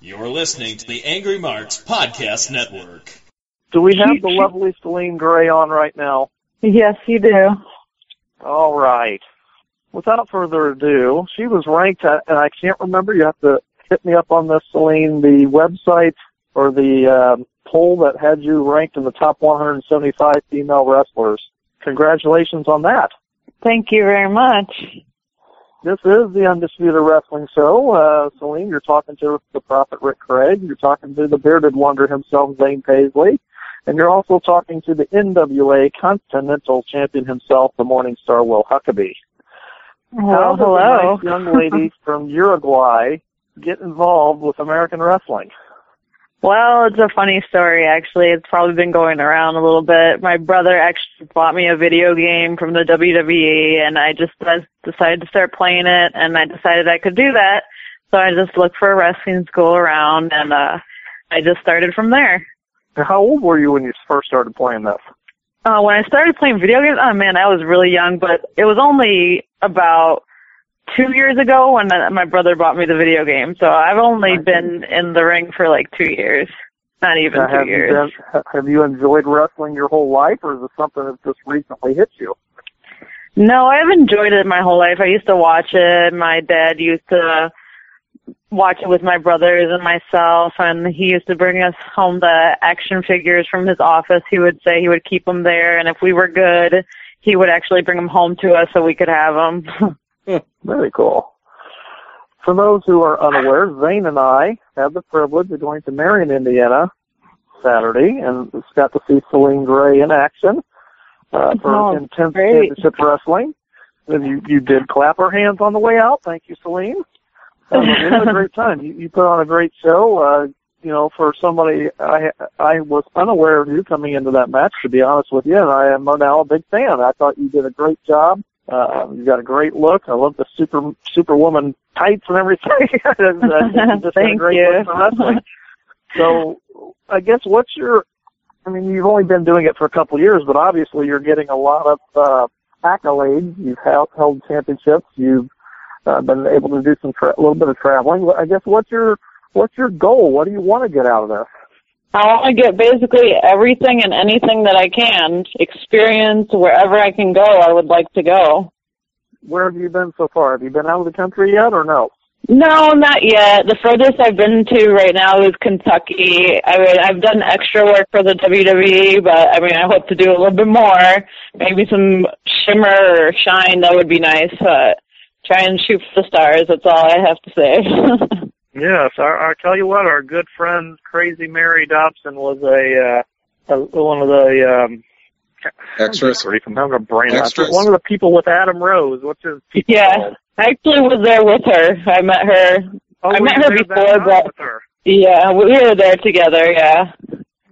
You're listening to the Angry Marks Podcast Network. Do we have the lovely Selene Gray on right now? Yes, you do. All right. Without further ado, she was ranked, and I can't remember, you have to hit me up on this, Selene, the website or the poll that had you ranked in the top 175 female wrestlers. Congratulations on that. Thank you very much. This is the Undisputed Wrestling Show. Selene, you're talking to the Prophet Rick Craig. You're talking to the bearded wonder himself, Zane Paisley. And you're also talking to the NWA Continental Champion himself, the Morning Star Will Huckabee. Well, How hello. did a nice young lady from Uruguay get involved with American wrestling? Well, it's a funny story, actually. It's probably been going around a little bit. My brother actually bought me a video game from the WWE, and I just decided to start playing it, and I decided I could do that. So I just looked for a wrestling school around, and I just started from there. How old were you when you first started playing this? When I started playing video games, oh man, I was really young, but it was only about 2 years ago when my brother bought me the video game. So I've only been in the ring for like 2 years. Not even 2 years. Have you enjoyed wrestling your whole life, or is it something that just recently hit you? No, I've enjoyed it my whole life. I used to watch it. My dad used to watch it with my brothers and myself, and he used to bring us home the action figures from his office. He would say he would keep them there, and if we were good, he would actually bring them home to us so we could have them. Very cool. For those who are unaware, Zane and I had the privilege of going to Marion, Indiana, Saturday, and got to see Selene Gray in action for intense championship wrestling. And you did clap our hands on the way out. Thank you, Selene. We had a great time. You put on a great show. For somebody, I was unaware of you coming into that match, to be honest with you, and I am now a big fan. I thought you did a great job. You got a great look. I love the superwoman tights and everything. Thank you. So, I guess you've only been doing it for a couple of years, but obviously you're getting a lot of accolades. You've held championships. You've been able to do a little bit of traveling. I guess what's your goal? What do you want to get out of this? I want to get basically everything and anything that I can, experience wherever I can go, I would like to go. Where have you been so far? Have you been out of the country yet or no? No, not yet. The furthest I've been to right now is Kentucky. I've done extra work for the WWE, but I hope to do a little bit more. Maybe some shimmer or shine, that would be nice. Try and shoot for the stars, that's all I have to say. Yes, I tell you what, our good friend Crazy Mary Dobson was one of the extras. I'm having a brain extras. One of the people with Adam Rose. What's his people called? I actually was there with her. I met her. I met her before, but yeah, we were there together. Yeah.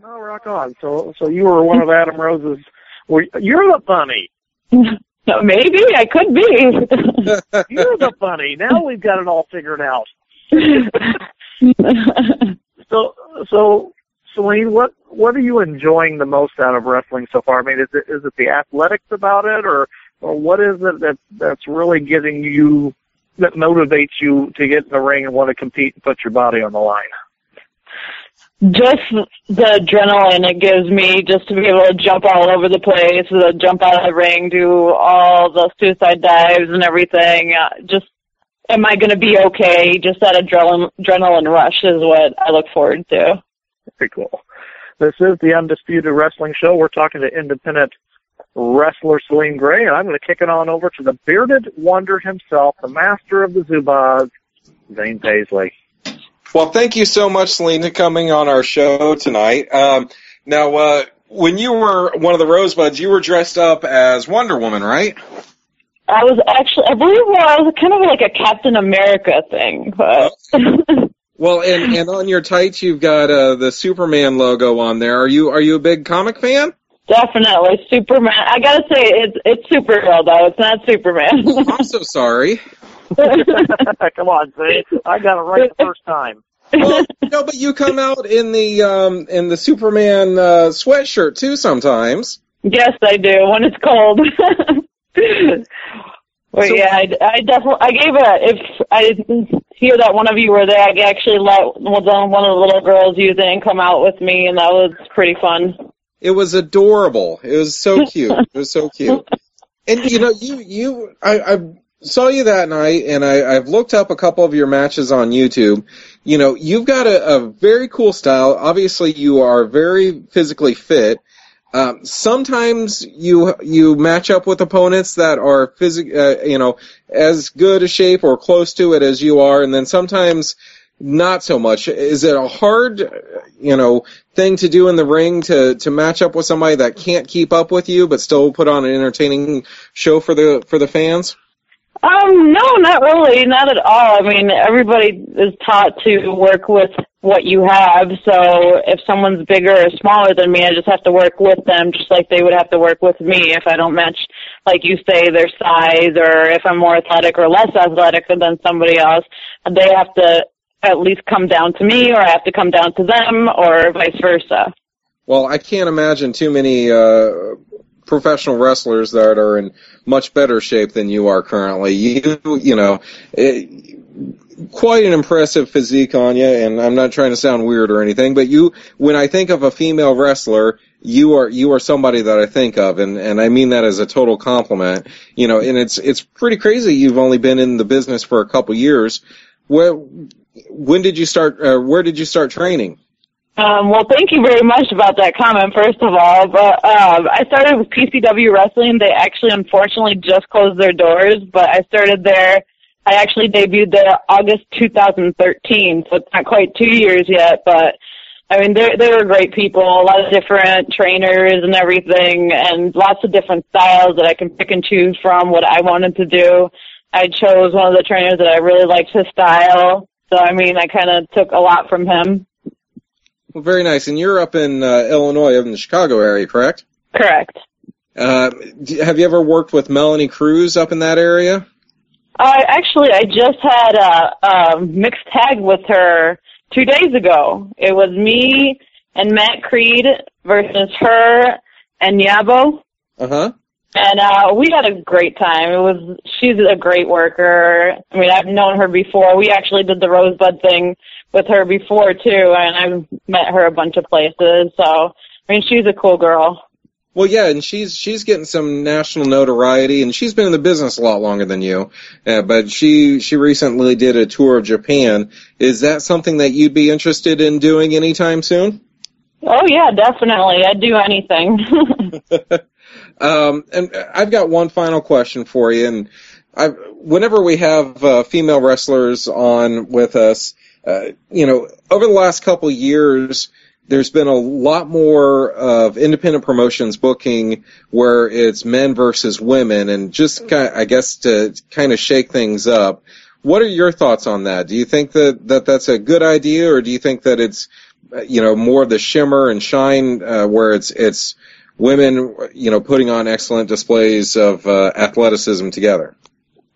Oh, rock on! So you were one of Adam Rose's. You're the bunny. Maybe I could be. You're the bunny. Now we've got it all figured out. So, Selene, what are you enjoying the most out of wrestling so far? Is it the athletics about it, or what is it that's really getting you, that motivates you to get in the ring and want to compete and put your body on the line? Just the adrenaline it gives me, just to be able to jump all over the place, jump out of the ring, do all the suicide dives and everything. Am I going to be okay? Just that adrenaline rush is what I look forward to. Very cool. This is the Undisputed Wrestling Show. We're talking to independent wrestler Selene Gray, and I'm going to kick it on over to the bearded wonder himself, the master of the Zubaz, Zane Paisley. Well, thank you so much, Selene, for coming on our show tonight. Now, when you were one of the Rosebuds, you were dressed up as Wonder Woman, right? I believe I was kind of like a Captain America thing. But Well, and on your tights, you've got the Superman logo on there. Are you a big comic fan? Definitely. Superman. I got to say, it's Supergirl, though. It's not Superman. I'm so sorry. Come on, see? I got it right the first time. Well, no, but you come out in the Superman sweatshirt, too, sometimes. Yes, I do, when it's cold. Well, yeah, I definitely, hear that one of you were there. I actually let one of the little girls use it and come out with me, and that was pretty fun. It was adorable. It was so cute. It was so cute. And you know, I saw you that night, and I've looked up a couple of your matches on YouTube. You know, you've got a very cool style. Obviously, you are very physically fit. Sometimes you match up with opponents that are as good a shape or close to it as you are, and then sometimes not so much. Is it a hard, thing to do in the ring to match up with somebody that can't keep up with you but still put on an entertaining show for the fans? No, not really, not at all. I mean, everybody is taught to work with what you have, so if someone's bigger or smaller than me, I just have to work with them just like they would have to work with me if I don't match, like you say, their size, or if I'm more athletic or less athletic than somebody else. They have to at least come down to me, or I have to come down to them, or vice versa. Well, I can't imagine too many professional wrestlers that are in much better shape than you are currently. Quite an impressive physique on you, and I'm not trying to sound weird or anything, but when I think of a female wrestler, you are somebody that I think of, and I mean that as a total compliment. And it's pretty crazy you've only been in the business for a couple years. When did you start, where did you start training? Well, thank you very much about that comment, first of all. But I started with PCW Wrestling. They actually, unfortunately, just closed their doors, but I started there. I actually debuted there August 2013, so it's not quite 2 years yet. But, I mean, they were great people, a lot of different trainers and everything, and lots of different styles that I can pick and choose from what I wanted to do. I chose one of the trainers that I really liked his style. So, I mean, I kind of took a lot from him. Well, very nice. And you're up in Illinois, up in the Chicago area, correct? Correct. Have you ever worked with Melanie Cruz up in that area? I just had a mixed tag with her 2 days ago. It was me and Matt Creed versus her and Yabo. Uh-huh. And we had a great time. She's a great worker. I mean, I've known her before. We actually did the Rosebud thing with her before, too, and I've met her a bunch of places. So, I mean, she's a cool girl. Well, yeah, and she's getting some national notoriety, and she's been in the business a lot longer than you. But she recently did a tour of Japan. Is that something that you'd be interested in doing anytime soon? Oh, yeah, definitely. I'd do anything. And I've got one final question for you. And whenever we have female wrestlers on with us, over the last couple of years, there's been a lot more of independent promotions booking where it's men versus women, and just I guess to kind of shake things up. What are your thoughts on that? Do you think that that's a good idea, or do you think that it's more of the shimmer and shine where it's women putting on excellent displays of athleticism together?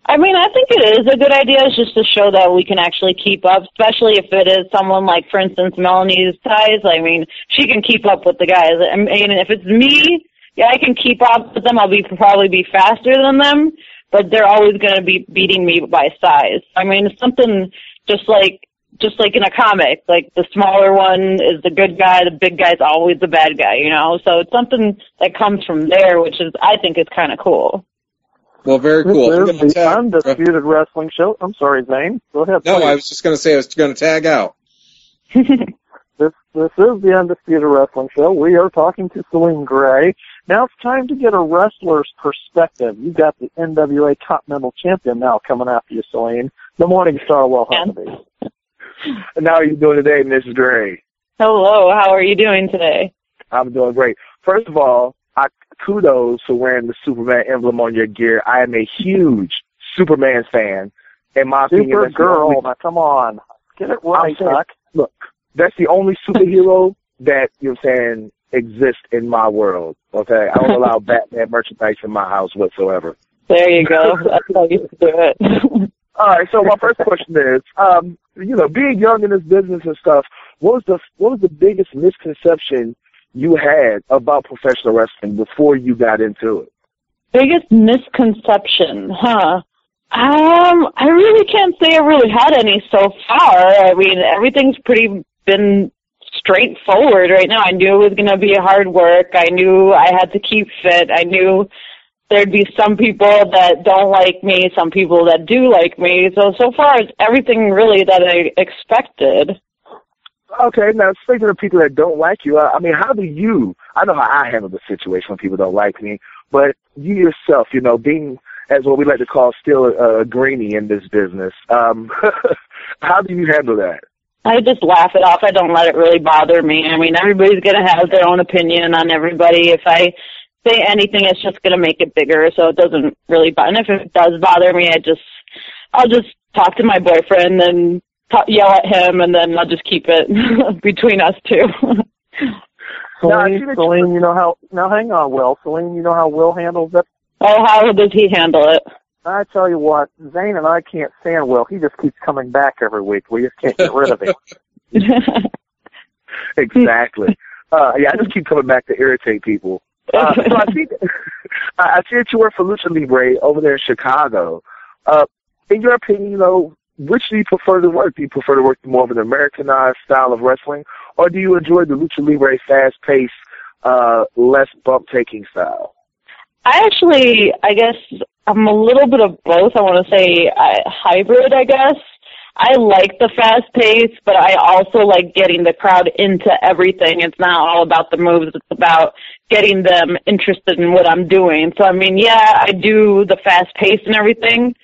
I mean, I think it is a good idea. It's just to show that we can actually keep up, especially if it is someone like, for instance, Melanie's size. I mean, she can keep up with the guys. I mean, if it's me, yeah, I can keep up with them. I'll probably be faster than them, but they're always going to be beating me by size. I mean, it's something just like in a comic, like the smaller one is the good guy, the big guy's always the bad guy, So it's something that comes from there, which I think is kind of cool. Well, very cool. This is the Undisputed Wrestling Show. I'm sorry, Zane. Go ahead. No, I was just going to say I was going to tag out. This is the Undisputed Wrestling Show. We are talking to Selene Gray. Now it's time to get a wrestler's perspective. You've got the NWA Continental Champion now coming after you, Selene. The Morning Star will have to be. And how are you doing today, Miss Gray? Hello. How are you doing today? I'm doing great. First of all, kudos for wearing the Superman emblem on your gear. I am a huge Superman fan. In my opinion, Supergirl. Now, come on. Get it right, Chuck. Look, that's the only superhero that, exists in my world, okay? I don't allow Batman merchandise in my house whatsoever. There you go. That's how you do it. All right, so my first question is, being young in this business and stuff, what was the biggest misconception you had about professional wrestling before you got into it? Biggest misconception, huh? I really can't say I really had any so far. I mean, everything's been straightforward right now. I knew it was going to be hard work. I knew I had to keep fit. I knew there'd be some people that don't like me, some people that do like me. So far, it's everything really that I expected. Okay, now speaking of people that don't like you, I mean, how do you, I know how I handle the situation when people don't like me, but you yourself, you know, being, as what we like to call still a greenie in this business, how do you handle that? I just laugh it off. I don't let it really bother me. I mean, everybody's going to have their own opinion on everybody. If I say anything, it's just going to make it bigger, so it doesn't really bother. And if it does bother me, I'll just talk to my boyfriend and yell at him, and then I'll just keep it between us two. Selene, you know how, now hang on, Will. Selene, you know how Will handles it? Oh, how does he handle it? I tell you what, Zane and I can't stand Will. He just keeps coming back every week. We just can't get rid of him. Exactly. Yeah, I just keep coming back to irritate people. So I see that you work for Lucha Libre over there in Chicago. In your opinion, you know, which do you prefer to work? Do you prefer to work more of an Americanized style of wrestling, or do you enjoy the Lucha Libre fast-paced, less bump-taking style? I guess I'm a little bit of both. I want to say hybrid, I guess. I like the fast pace, but I also like getting the crowd into everything. It's not all about the moves. It's about getting them interested in what I'm doing. So, I mean, yeah, I do the fast pace and everything,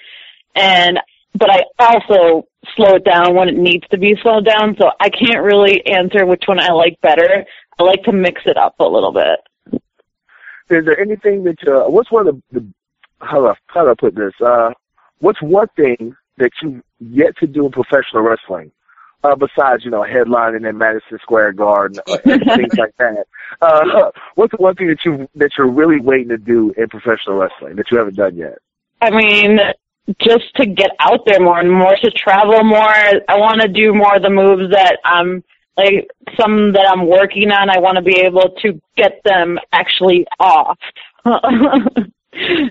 but I also slow it down when it needs to be slowed down. So I can't really answer which one I like better. I like to mix it up a little bit. Is there anything that what's one of the how do I put this? What's one thing that you've yet to do in professional wrestling, besides, you know, headlining in Madison Square Garden and things like that? What's the one thing that you're really waiting to do in professional wrestling that you haven't done yet? I mean, just to get out there more and more, to travel more. I want to do more of the moves that like some that I'm working on. I want to be able to get them actually off.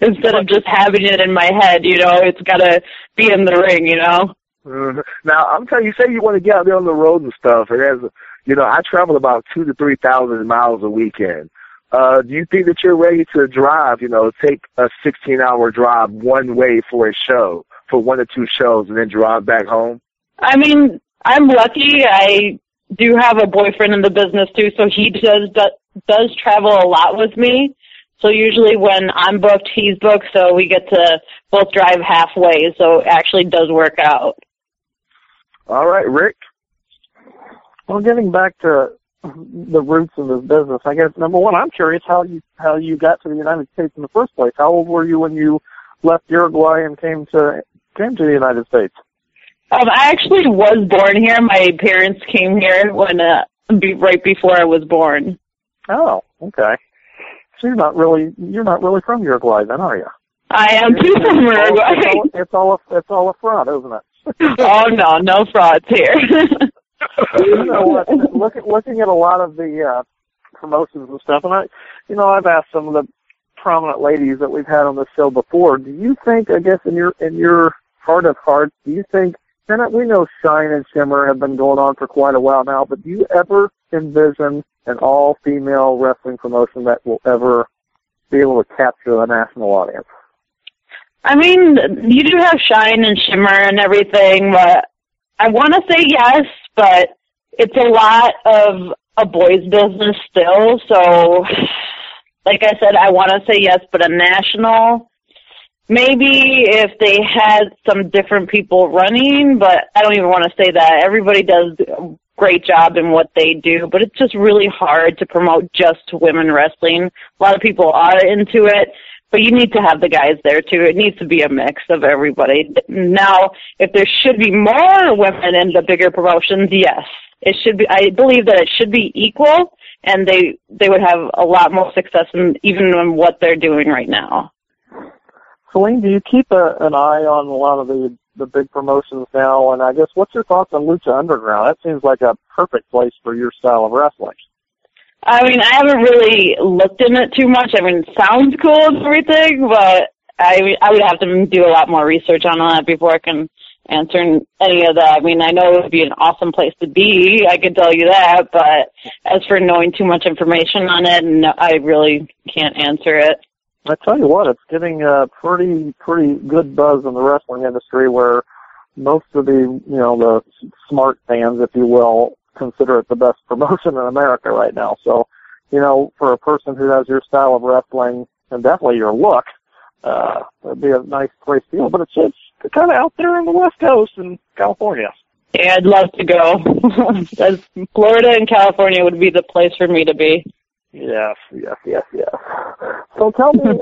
Instead of just having it in my head, you know, it's got to be in the ring, you know. Mm-hmm. Now, I'm telling you, say you want to get out there on the road and stuff, and as you know, I travel about 2,000 to 3,000 miles a weekend. Do you think that you're ready to drive, you know, take a 16-hour drive one way for a show, for 1 or 2 shows, and then drive back home? I mean, I'm lucky. I do have a boyfriend in the business, too, so he does travel a lot with me. So usually when I'm booked, he's booked, so we get to both drive halfway, so it actually does work out. All right, Rick? Well, getting back to the roots of this business, I guess, number one, I'm curious how you got to the United States in the first place. How old were you when you left Uruguay and came to the United States? I actually was born here. My parents came here when right before I was born. Oh, okay. So you're not really from Uruguay, then, are you? I am too from Uruguay. It's all a fraud, isn't it? Oh no frauds here. You know what? Looking at a lot of the promotions and stuff, and I've asked some of the prominent ladies that we've had on the show before. Do you think, I guess, in your heart of hearts, do you think? And we know Shine and Shimmer have been going on for quite a while now, but do you ever envision an all-female wrestling promotion that will ever be able to capture a national audience? I mean, you do have Shine and Shimmer and everything, but I want to say yes, but it's a lot of a boys' business still. So, like I said, I want to say yes, but a national, maybe if they had some different people running, but I don't even want to say that. Everybody does a great job in what they do, but it's just really hard to promote just women wrestling. A lot of people are into it, but you need to have the guys there too. It needs to be a mix of everybody. Now, if there should be more women in the bigger promotions, yes. It should be. I believe that it should be equal, and they would have a lot more success even in what they're doing right now. Selene, do you keep an eye on a lot of the big promotions now? And I guess, what's your thoughts on Lucha Underground? That seems like a perfect place for your style of wrestling. I mean, I haven't really looked in it too much. I mean, it sounds cool and everything, but I would have to do a lot more research on that before I can answer any of that. I mean, I know it would be an awesome place to be, I can tell you that, but as for knowing too much information on it, no, I really can't answer it. I tell you what, it's getting a pretty good buzz in the wrestling industry, where most of the smart fans, if you will, consider it the best promotion in America right now. So, for a person who has your style of wrestling and definitely your look, it'd be a nice place to go. But it's kind of out there on the West Coast in California. Yeah, I'd love to go. Florida and California would be the place for me to be. Yes. So tell me,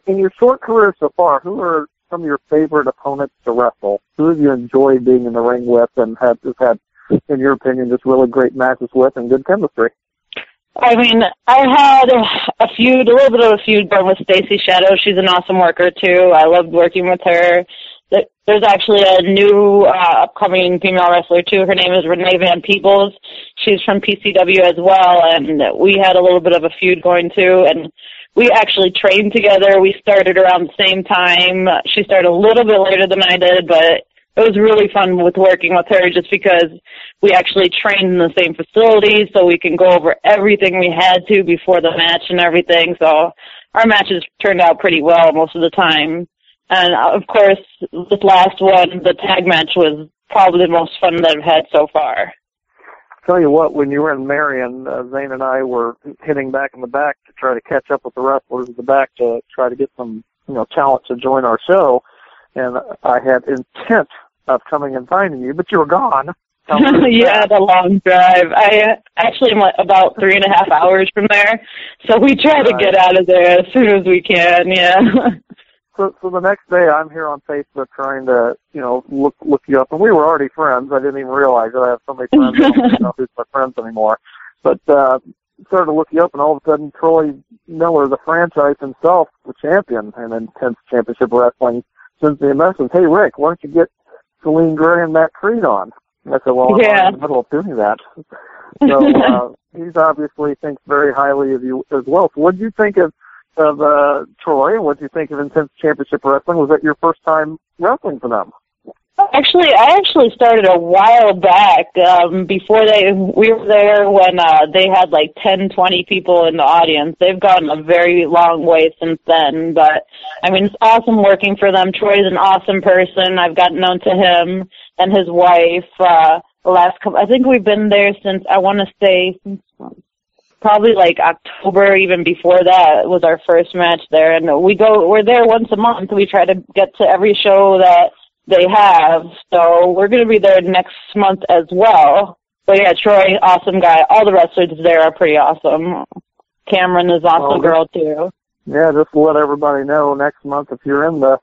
in your short career so far, who are some of your favorite opponents to wrestle? Who have you enjoyed being in the ring with and have just had, in your opinion, just really great matches with and good chemistry? I mean, I had a little bit of a feud going with Stacey Shadow. She's an awesome worker, too. I loved working with her. There's actually a new upcoming female wrestler, too. Her name is Renee Van Peebles. She's from PCW as well, and we had a little bit of a feud going, too, and we actually trained together. We started around the same time. She started a little bit later than I did, but it was really fun with working with her just because we actually trained in the same facility, so we can go over everything we had to before the match and everything. So our matches turned out pretty well most of the time. And, of course, this last one, the tag match, was probably the most fun that I've had so far. Tell you what, when you were in Marion, Zane and I were hitting back in the back to try to catch up with the wrestlers in the back to try to get some, talent to join our show. And I had intent of coming and finding you, but you were gone. Yeah, the long drive. I actually am about 3.5 hours from there, so we try to get out of there as soon as we can, yeah. So the next day I'm here on Facebook trying to, look you up. And we were already friends. I didn't even realize that I have so many friends. I don't even know who's my friends anymore. But started to look you up, and all of a sudden Troy Miller, the franchise himself, the champion in Intense Championship Wrestling, sends me a message, "Hey, Rick, why don't you get Selene Gray and Matt Creed on?" And I said, well, I'm in the middle of doing that. So he's obviously thinks very highly of you as well. So what did you think of Troy, and what do you think of Intense Championship Wrestling? Was that your first time wrestling for them? Actually, I started a while back, before we were there when they had like 10, 20 people in the audience. They've gone a very long way since then, but I mean, it's awesome working for them. Troy's an awesome person. I've gotten known to him and his wife, the last couple, I think we've been there since, I want to say, probably like October, even before that was our first match there. And we're there once a month. We try to get to every show that they have. So we're going to be there next month as well. But yeah, Troy, awesome guy. All the wrestlers there are pretty awesome. Cameron is awesome girl too. Yeah, just to let everybody know, next month, if you're in the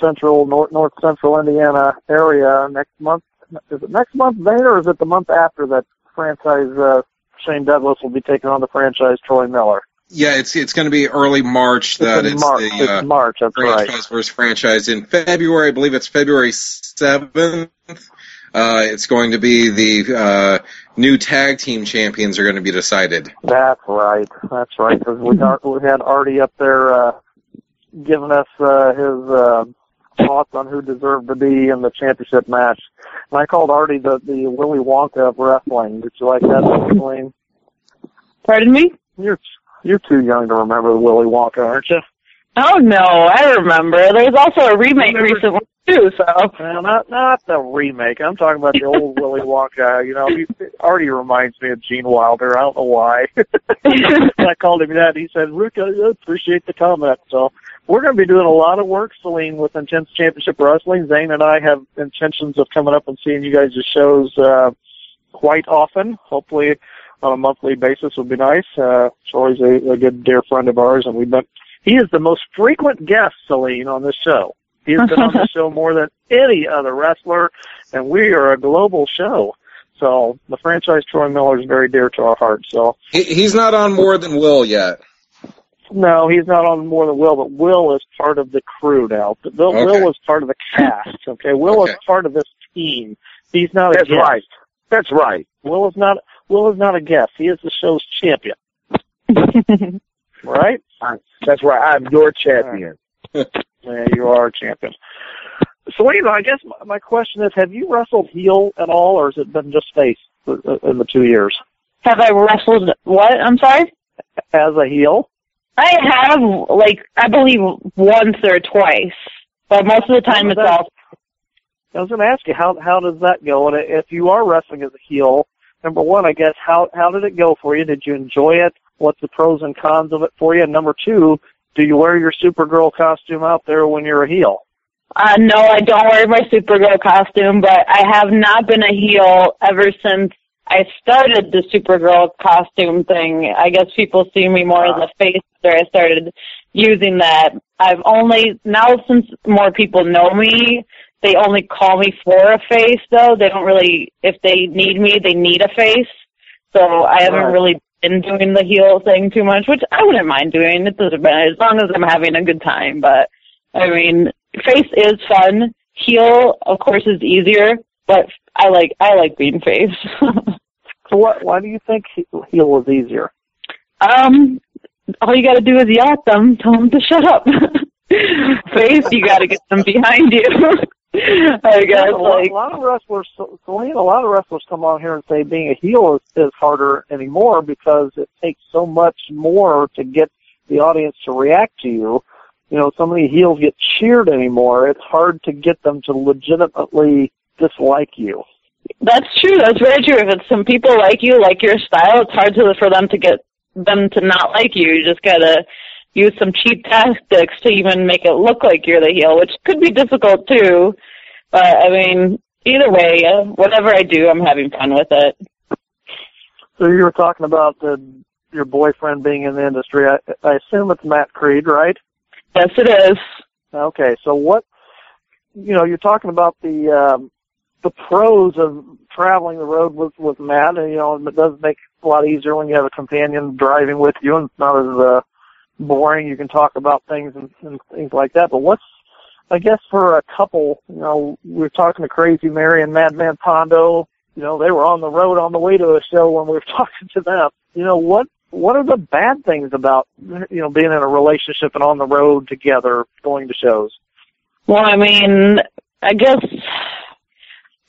north central Indiana area, next month, is it next month, Zane, or is it the month after that franchise, Shane Douglas will be taking on the franchise Troy Miller? Yeah, it's going to be early March. It's March, that's franchise right. versus franchise. In February, I believe it's February 7th. It's going to be the new tag team champions are going to be decided. That's right, because we had Artie up there giving us his thoughts on who deserved to be in the championship match. And I called Artie the Willy Wonka of wrestling. Did you like that, Selene? Pardon me? You're too young to remember the Willy Wonka, aren't you? Oh, no, I remember. There's also a remake recently, too, so. Well, not the remake. I'm talking about the old Willy Wonka. He already reminds me of Gene Wilder. I don't know why. I called him that. He said, Rick, I appreciate the comment. So we're going to be doing a lot of work, Selene, with Intense Championship Wrestling. Zane and I have intentions of coming up and seeing you guys' shows quite often, hopefully on a monthly basis would be nice. Troy's a good dear friend of ours, and he is the most frequent guest, Selene, on this show. He has been on the show more than any other wrestler, and we are a global show. So the franchise Troy Miller is very dear to our hearts. So he's not on more than Will yet. No, he's not on more than Will, but Will is part of the crew now. Will is part of the cast. Okay, Will is part of this team. He's not a guest. That's right. Will is not a guest. He is the show's champion. Right? That's right. I'm your champion. Yeah, you are a champion. Selene, I guess my question is, have you wrestled heel at all, or has it been just face in the 2 years? Have I wrestled what? I'm sorry? As a heel? I have, I believe once or twice, but most of the time it's all. I was going to ask you, how does that go? And if you are wrestling as a heel, number one, I guess, how did it go for you? Did you enjoy it? What's the pros and cons of it for you? And number two, do you wear your Supergirl costume out there when you're a heel? No, I don't wear my Supergirl costume, but I have not been a heel ever since I started the Supergirl costume thing. I guess people see me more as a face after I started using that. I've only, now since more people know me, they only call me for a face, though. They don't really, if they need me, they need a face. So I haven't really been doing the heel thing too much, which I wouldn't mind doing. It doesn't matter, as long as I'm having a good time. But, I mean, face is fun. Heel, of course, is easier, but I like being face. So why do you think heel is easier? All you got to do is yell at them, tell them to shut up. Face, you got to get them behind you. I guess. A lot of wrestlers, Selene, a lot of wrestlers come on here and say being a heel is harder anymore because it takes so much more to get the audience to react to you. You know, so many heels get cheered anymore. It's hard to get them to legitimately dislike you. That's true. That's very true. If it's some people like you, like your style, it's hard for them to get them to not like you. You just gotta use some cheap tactics to even make it look like you're the heel, which could be difficult too. But I mean, either way, whatever I do, I'm having fun with it. So you were talking about your boyfriend being in the industry. I assume it's Matt Creed, right? Yes, it is. Okay, so you're talking about the pros of traveling the road with Matt, and it does make it a lot easier when you have a companion driving with you, and it's not as boring. You can talk about things and things like that. But I guess for a couple, we were talking to Crazy Mary and Madman Pondo. They were on the road on the way to a show when we were talking to them. What are the bad things about, being in a relationship and on the road together, going to shows? Well, I mean, I guess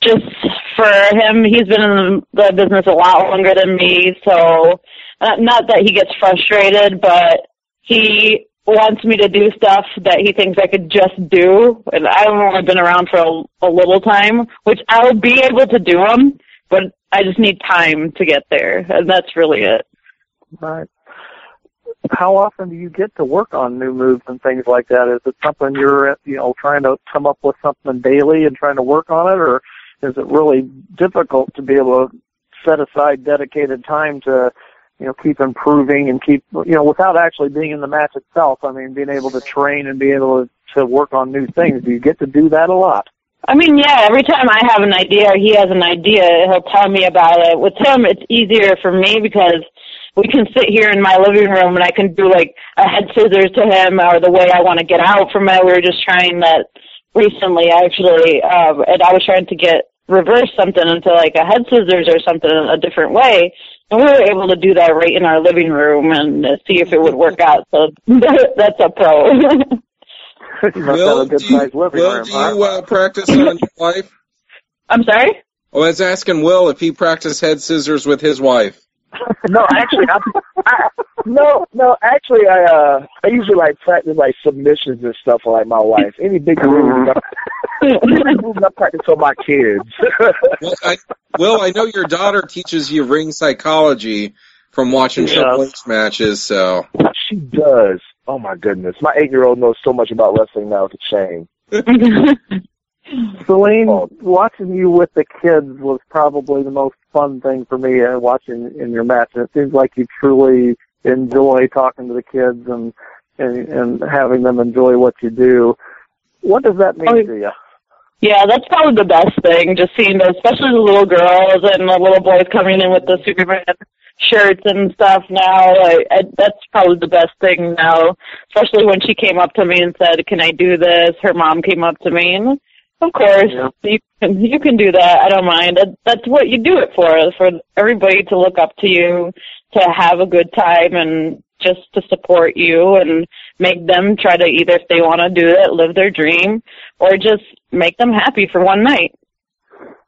just for him, he's been in the business a lot longer than me, so not that he gets frustrated, but he wants me to do stuff that he thinks I could just do, and I've only been around for a little time, which I'll be able to do them, but I just need time to get there, and that's really it. Right. How often do you get to work on new moves and things like that? Is it something you're, trying to come up with something daily and trying to work on it, or is it really difficult to be able to set aside dedicated time to, keep improving and keep, without actually being in the match itself? I mean, being able to train and be able to work on new things. Do you get to do that a lot? I mean, yeah, every time I have an idea or he has an idea, he'll tell me about it. With him, it's easier for me because we can sit here in my living room and I can do like a head scissors to him or the way I want to get out from it. We were just trying that recently, actually, and I was trying to reverse something into like a head scissors or something a different way. And we were able to do that right in our living room and see if it would work out. So that's a pro. Will, do you practice on your wife? I'm sorry? I was asking Will if he practiced head scissors with his wife. No, actually, I usually practice submissions and stuff for my wife. Any big moves, I practice on my kids. Will, I know your daughter teaches you ring psychology from watching Triple H matches, so. She does. Oh my goodness, my 8-year-old knows so much about wrestling now. It's a shame. Selene, watching you with the kids was probably the most fun thing for me, watching in your match. And it seems like you truly enjoy talking to the kids and having them enjoy what you do. What does that mean to you? Yeah, that's probably the best thing, just seeing especially the little girls and the little boys coming in with the Superman shirts and stuff now. That's probably the best thing now, especially when she came up to me and said, "Can I do this?" Her mom came up to me, and of course, you can do that. I don't mind. That's what you do it for everybody to look up to you, to have a good time, and just to support you and make them try to either, if they want to do it, live their dream, or just make them happy for one night.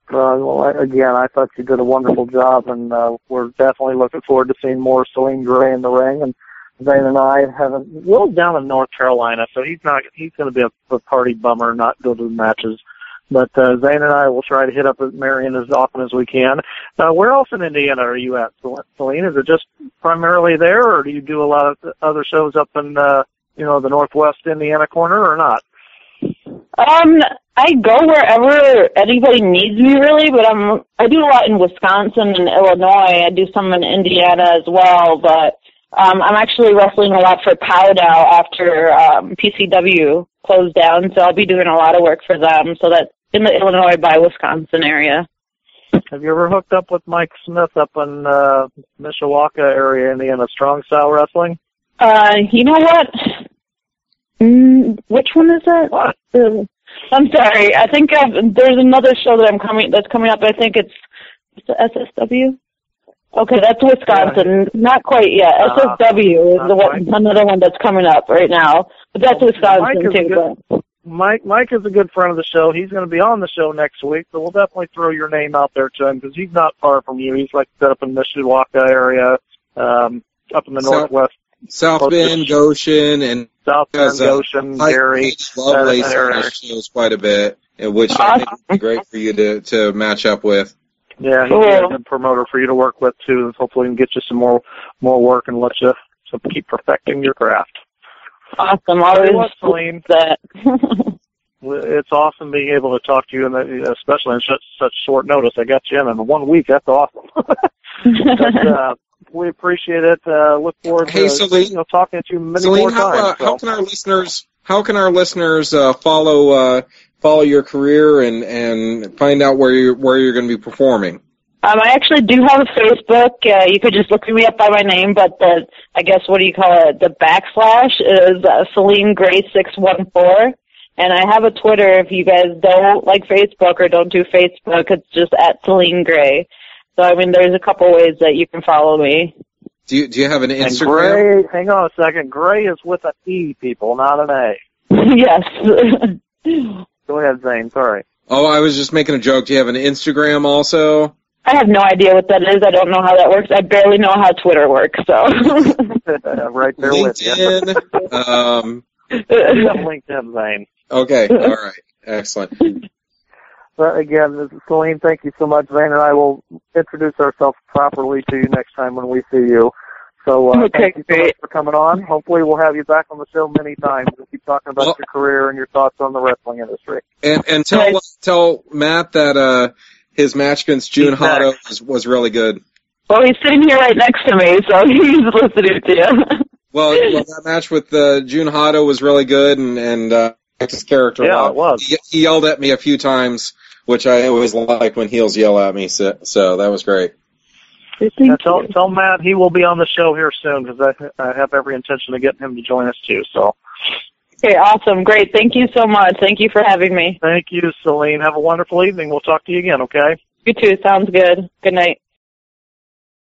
Again, I thought you did a wonderful job, and we're definitely looking forward to seeing more Selene Gray in the ring. And Zane and I Will's down in North Carolina, so he's going to be a party bummer, not go to the matches. But Zane and I will try to hit up Marion as often as we can. Where else in Indiana are you at, Selene? Is it just primarily there, or do you do a lot of other shows up in the Northwest Indiana corner, or not? I go wherever anybody needs me, really, but I do a lot in Wisconsin and Illinois. I do some in Indiana as well, but I'm actually wrestling a lot for POW now after PCW closed down, so I'll be doing a lot of work for them, so that's in the Illinois by Wisconsin area. Have you ever hooked up with Mike Smith up in Mishawaka area, Indiana, strong style wrestling? You know what? Which one is that? What? I'm sorry. I think there's another show that's coming up. I think it's the SSW. Okay, that's Wisconsin. Not quite yet. SSW is another one that's coming up right now. But that's Wisconsin too. Mike is a good friend of the show. He's going to be on the show next week, so we'll definitely throw your name out there to him because he's not far from you. He's like set up in Mishawaka area, up in the Northwest. South Bend, Goshen, and South Bend, Goshen, Gary. Lovelace shows quite a bit, which I think would be great for you to match up with. Yeah, he's a good promoter for you to work with too. Hopefully, we can get you some more work and let you keep perfecting your craft. Awesome. Always Selene. That. It's awesome being able to talk to you, and especially in such short notice. I got you in 1 week. That's awesome. But, we appreciate it. Look forward to Selene, talking to you many Selene, more times. How can our listeners follow your career and find out where you're going to be performing? I actually do have a Facebook. You could just look me up by my name, but I guess what do you call it? The backslash is Selene Gray 614, and I have a Twitter. If you guys don't like Facebook or don't do Facebook, it's just at Selene Gray. So I mean, there's a couple ways that you can follow me. Do you have an Instagram? And Gray, hang on a second. Gray is with an E, people, not an A. Yes. Go ahead, Zane. Sorry. Oh, I was just making a joke. Do you have an Instagram also? I have no idea what that is. I don't know how that works. I barely know how Twitter works, so. Right there LinkedIn, with you. LinkedIn, Zane. Okay, all right. Excellent. But again, Selene, thank you so much. Zane and I will introduce ourselves properly to you next time when we see you. So thank you so much for coming on. Hopefully we'll have you back on the show many times to keep talking about your career and your thoughts on the wrestling industry. And tell Matt that his match against June Hotto was really good. Well, he's sitting here right next to me, so he's listening to you. Well, that match with June Hotto was really good, and his character. Yeah, it was. He yelled at me a few times, which I always like when heels yell at me. So that was great. Tell Matt he will be on the show here soon because I have every intention of getting him to join us too. So. Okay, awesome, great. Thank you so much. Thank you for having me. Thank you, Selene. Have a wonderful evening. We'll talk to you again. Okay. You too. Sounds good. Good night.